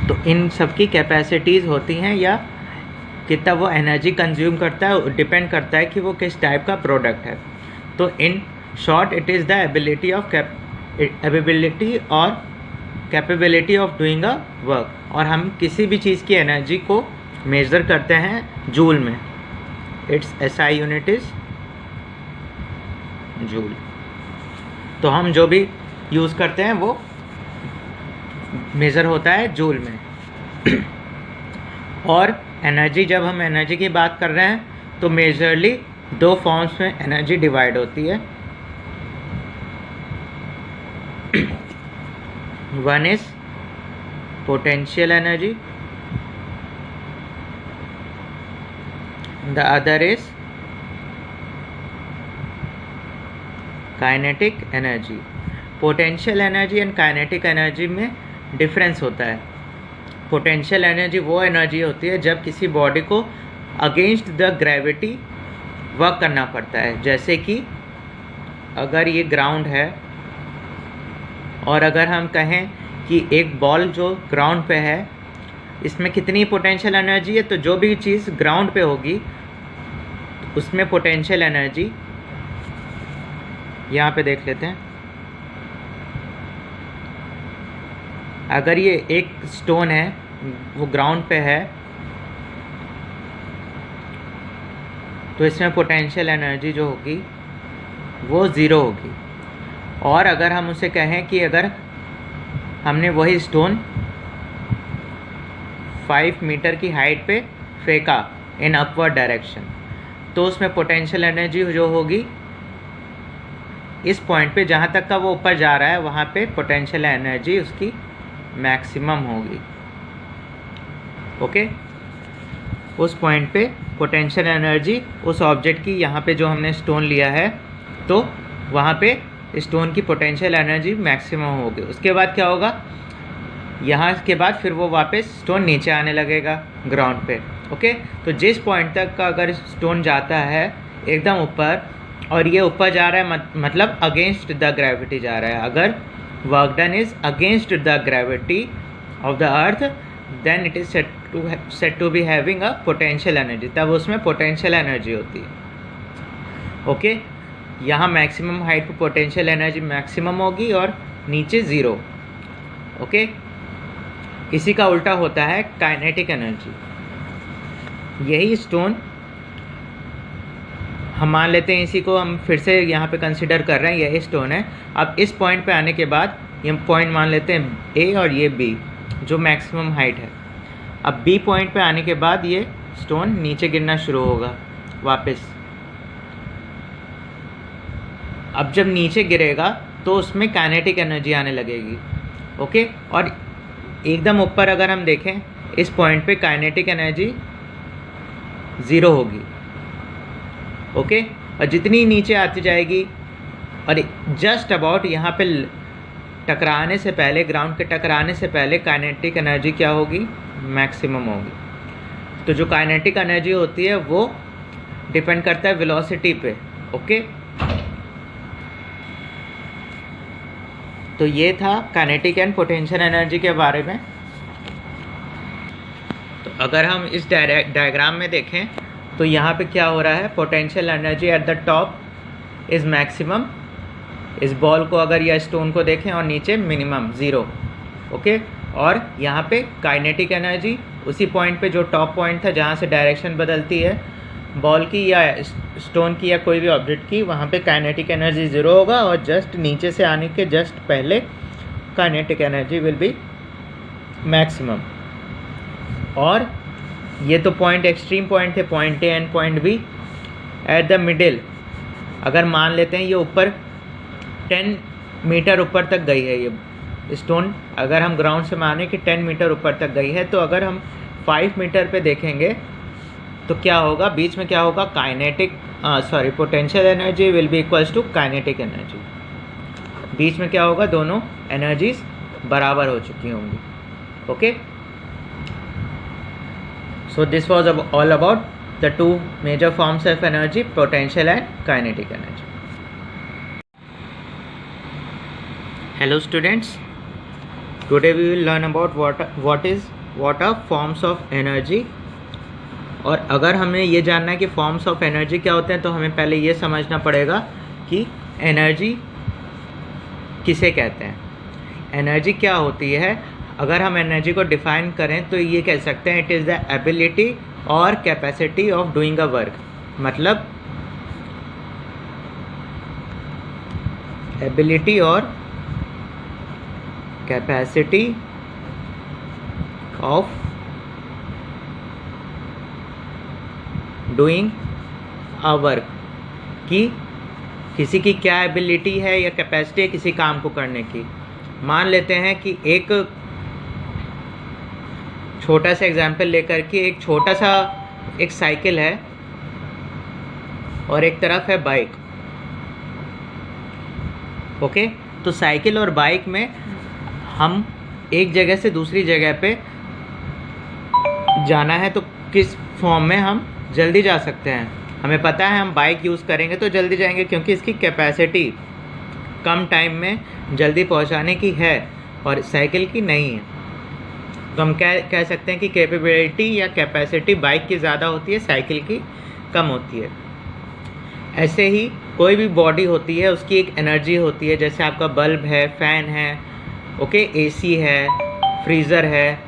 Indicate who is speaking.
Speaker 1: तो इन सब की कैपेसिटीज़ होती हैं या कितना वो एनर्जी कंज्यूम करता है, डिपेंड करता है कि वो किस टाइप का प्रोडक्ट है। तो in short it is the ability or capability of doing a work. और हम किसी भी चीज़ की एनर्जी को मेज़र करते हैं जूल में। It's SI unit is joule. तो हम जो भी यूज़ करते हैं वो मेज़र होता है जूल में। और एनर्जी, जब हम एनर्जी की बात कर रहे हैं तो मेजरली दो फॉर्म्स में एनर्जी डिवाइड होती है। One is potential energy, the other is kinetic energy. Potential energy and kinetic energy में डिफरेंस होता है। पोटेंशियल एनर्जी वो एनर्जी होती है जब किसी बॉडी को अगेंस्ट द ग्रेविटी वर्क करना पड़ता है। जैसे कि अगर ये ग्राउंड है और अगर हम कहें कि एक बॉल जो ग्राउंड पे है इसमें कितनी पोटेंशियल एनर्जी है, तो जो भी चीज़ ग्राउंड पे होगी उसमें पोटेंशियल एनर्जी, यहाँ पे देख लेते हैं। अगर ये एक स्टोन है वो ग्राउंड पे है तो इसमें पोटेंशियल एनर्जी जो होगी वो ज़ीरो होगी। और अगर हम उसे कहें कि अगर हमने वही स्टोन 5 मीटर की हाइट पे फेंका इन अपवर्ड डायरेक्शन, तो उसमें पोटेंशियल एनर्जी जो होगी इस पॉइंट पे जहाँ तक का वो ऊपर जा रहा है वहाँ पे पोटेंशियल एनर्जी उसकी मैक्सिमम होगी। ओके, उस पॉइंट पे पोटेंशियल एनर्जी उस ऑब्जेक्ट की, यहाँ पे जो हमने स्टोन लिया है तो वहाँ पे स्टोन की पोटेंशियल एनर्जी मैक्सिमम होगी। उसके बाद क्या होगा, यहाँ के बाद फिर वो वापस स्टोन नीचे आने लगेगा ग्राउंड पे। ओके, तो जिस पॉइंट तक का अगर स्टोन जाता है एकदम ऊपर और ये ऊपर जा रहा है मतलब अगेंस्ट द ग्रेविटी जा रहा है, अगर work done is against the gravity of the earth then it is set to be having a potential energy, तब उसमें पोटेंशियल एनर्जी होती है। ओके, यहाँ मैक्सिमम हाइट पे पोटेंशियल एनर्जी मैक्सिमम होगी और नीचे ज़ीरो। ओके, इसी का उल्टा होता है काइनेटिक एनर्जी। यही स्टोन हम मान लेते हैं, इसी को हम फिर से यहाँ पे कंसिडर कर रहे हैं, यही स्टोन है। अब इस पॉइंट पे आने के बाद ये पॉइंट मान लेते हैं ए और ये बी जो मैक्सिमम हाइट है। अब बी पॉइंट पे आने के बाद ये स्टोन नीचे गिरना शुरू होगा वापस। अब जब नीचे गिरेगा तो उसमें काइनेटिक एनर्जी आने लगेगी। ओके, और एकदम ऊपर अगर हम देखें इस पॉइंट पे काइनेटिक एनर्जी ज़ीरो होगी। ओके, और जितनी नीचे आती जाएगी और जस्ट अबाउट यहाँ पे टकराने से पहले, ग्राउंड के टकराने से पहले काइनेटिक एनर्जी क्या होगी, मैक्सिमम होगी। तो जो काइनेटिक एनर्जी होती है वो डिपेंड करता है वेलोसिटी पे। ओके, तो ये था काइनेटिक एंड पोटेंशियल एनर्जी के बारे में। तो अगर हम इस डायग्राम में देखें तो यहाँ पे क्या हो रहा है, potential energy at the top is maximum, इस बॉल को अगर या स्टोन को देखें, और नीचे मिनिमम ज़ीरो। ओके, और यहाँ पे काइनेटिक एनर्जी उसी पॉइंट पे जो टॉप पॉइंट था जहाँ से डायरेक्शन बदलती है बॉल की या स्टोन की या कोई भी ऑब्जेक्ट की, वहाँ पे काइनेटिक एनर्जी ज़ीरो होगा और जस्ट नीचे से आने के जस्ट पहले kinetic energy will be maximum. और ये तो पॉइंट एक्सट्रीम पॉइंट थे, point A and point B. At the middle अगर मान लेते हैं ये ऊपर 10 मीटर ऊपर तक गई है ये स्टोन, अगर हम ग्राउंड से माने कि 10 मीटर ऊपर तक गई है, तो अगर हम 5 मीटर पे देखेंगे तो क्या होगा, बीच में क्या होगा, potential energy will be equals to kinetic energy. बीच में क्या होगा, दोनों एनर्जीज बराबर हो चुकी होंगी। Okay, so this was all about the two major forms of energy, potential and kinetic energy. Hello students, today we will learn about what are forms of energy. और अगर हमें ये जानना है कि फॉर्म्स ऑफ एनर्जी क्या होते हैं, तो हमें पहले ये समझना पड़ेगा कि एनर्जी किसे कहते हैं। एनर्जी क्या होती है? अगर हम एनर्जी को डिफाइन करें तो ये कह सकते हैं इट इज़ द एबिलिटी और capacity of doing a work. मतलब एबिलिटी और capacity of doing a work, कि किसी की क्या एबिलिटी है या कैपेसिटी है किसी काम को करने की। मान लेते हैं कि एक छोटा सा एग्जांपल लेकर के, एक छोटा सा एक साइकिल है और एक तरफ है बाइक। ओके, तो साइकिल और बाइक में हम एक जगह से दूसरी जगह पे जाना है तो किस फॉर्म में हम जल्दी जा सकते हैं? हमें पता है हम बाइक यूज़ करेंगे तो जल्दी जाएंगे, क्योंकि इसकी कैपेसिटी कम टाइम में जल्दी पहुंचाने की है और साइकिल की नहीं है। तो हम कह सकते हैं कि कैपेबिलिटी या कैपेसिटी बाइक की ज़्यादा होती है, साइकिल की कम होती है। ऐसे ही कोई भी बॉडी होती है उसकी एक एनर्जी होती है, जैसे आपका बल्ब है, फ़ैन है, ओके, एसी है, फ्रीज़र है,